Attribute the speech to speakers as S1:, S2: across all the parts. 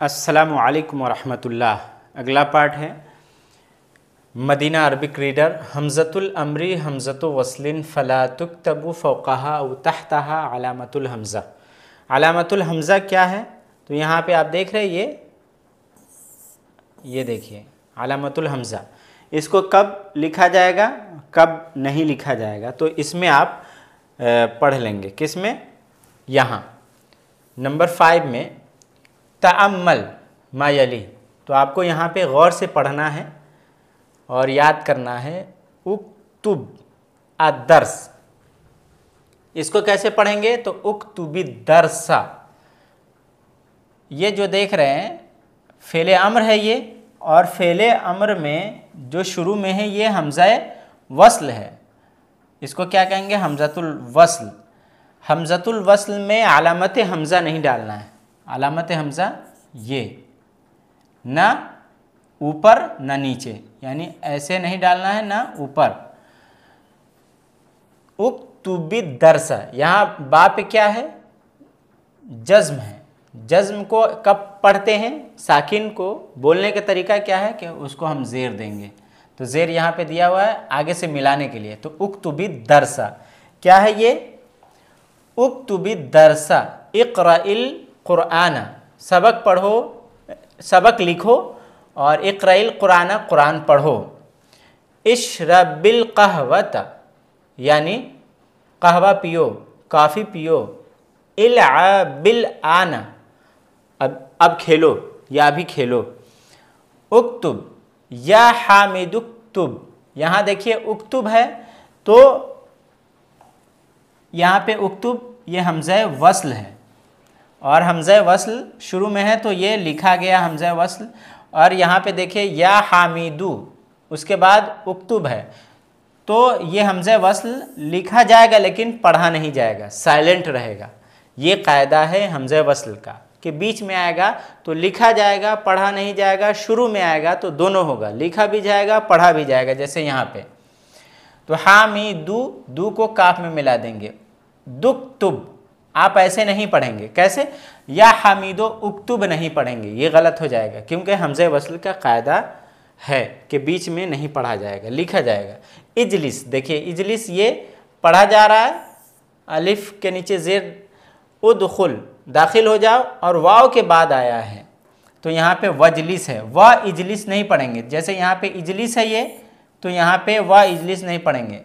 S1: अस्सलामु अलैकुम वरहमतुल्लाह। अगला पार्ट है मदीना अरबिक रीडर। हमज़तुल अमरी हमज़तु वस्लिन फ़ला तुक्तबु फ़ौक़हा औ तहतहा अलामतुल हमज़ा। अलामतुल हमज़ा क्या है? तो यहाँ पे आप देख रहे हैं, ये देखिए अलामतुल हमज़ा। इसको कब लिखा जाएगा, कब नहीं लिखा जाएगा, तो इसमें आप पढ़ लेंगे। किस में? यहाँ नंबर 5 में तअम्मल मा यली। तो आपको यहाँ पे गौर से पढ़ना है और याद करना है। उक्तुब अदर्स, इसको कैसे पढ़ेंगे? तो उक्तुबी दरसा। ये जो देख रहे हैं फ़ेले अम्र है ये, और फ़ेले अम्र में जो शुरू में है ये हमज़ाए वस्ल है। इसको क्या कहेंगे? हमज़तुल वस्ल। हमज़तुल वस्ल में अलामत हमज़ा नहीं डालना है। अलामत हमज़ा ये ना ऊपर ना नीचे, यानी ऐसे नहीं डालना है ना ऊपर। उक्तुबी दरसा, यहाँ बा पे क्या है? जज्म है। जज्म को कब पढ़ते हैं? साकिन को बोलने का तरीका क्या है कि उसको हम ज़ेर देंगे। तो ज़ेर यहाँ पे दिया हुआ है आगे से मिलाने के लिए। तो उक्तुबी दरसा क्या है ये? उक्तुबी दरसा इक़राइल क़ुरआन, सबक पढ़ो, सबक लिखो, और इक़राइल क़ुरआन, कुरान पढ़ो। इशरबिल कहवत, यानी कहवा पियो, काफ़ी पियो। इलअबिल आना, अब खेलो या अभी खेलो। उक्तुब या हामिद उक्तुब, यहाँ देखिए उक्तुब है, तो यहाँ पे उक्तुब ये हमज़ा वस्ल है, और हमज़ा वस्ल शुरू में है तो ये लिखा गया हमज़ा वस्ल। और यहाँ पे देखिए या हामिदू, उसके बाद उक्तुब है, तो ये हमज़ा वस्ल लिखा जाएगा लेकिन पढ़ा नहीं जाएगा, साइलेंट रहेगा। ये कायदा है हमज़ा वस्ल का कि बीच में आएगा तो लिखा जाएगा, पढ़ा नहीं जाएगा। शुरू में आएगा तो दोनों होगा, लिखा भी जाएगा, पढ़ा भी जाएगा। जैसे यहाँ पे तो हामिदू, दू को काफ में मिला देंगे। दुक्तुब आप ऐसे नहीं पढ़ेंगे। कैसे? या हामिदो उक्तुब नहीं पढ़ेंगे, ये गलत हो जाएगा, क्योंकि हमज़ा वस्ल का कायदा है कि बीच में नहीं पढ़ा जाएगा, लिखा जाएगा। इजलिस, देखिए इजलिस ये पढ़ा जा रहा है, अलिफ के नीचे ज़ेर। उदखुल, दाखिल हो जाओ, और वाव के बाद आया है तो यहाँ पे वजलिस है, व इजलिस नहीं पढ़ेंगे। जैसे यहाँ पे इजलिस है ये, तो यहाँ पे व इजलिस नहीं पढ़ेंगे।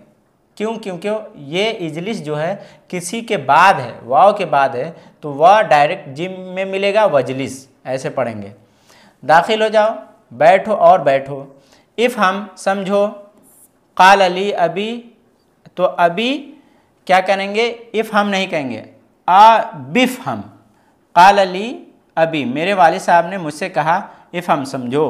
S1: क्यों? क्योंकि ये इजलिस जो है किसी के बाद है, वाव के बाद है, तो वह डायरेक्ट जिम में मिलेगा, वजलिस ऐसे पढ़ेंगे। दाखिल हो जाओ, बैठो और बैठो। इफ़ हम, समझो। काल अली अभी, तो अभी क्या करेंगे? इफ़ हम नहीं कहेंगे, बिफ हम। काल अली अभी, मेरे वालिद साहब ने मुझसे कहा, इफ़ हम, समझो।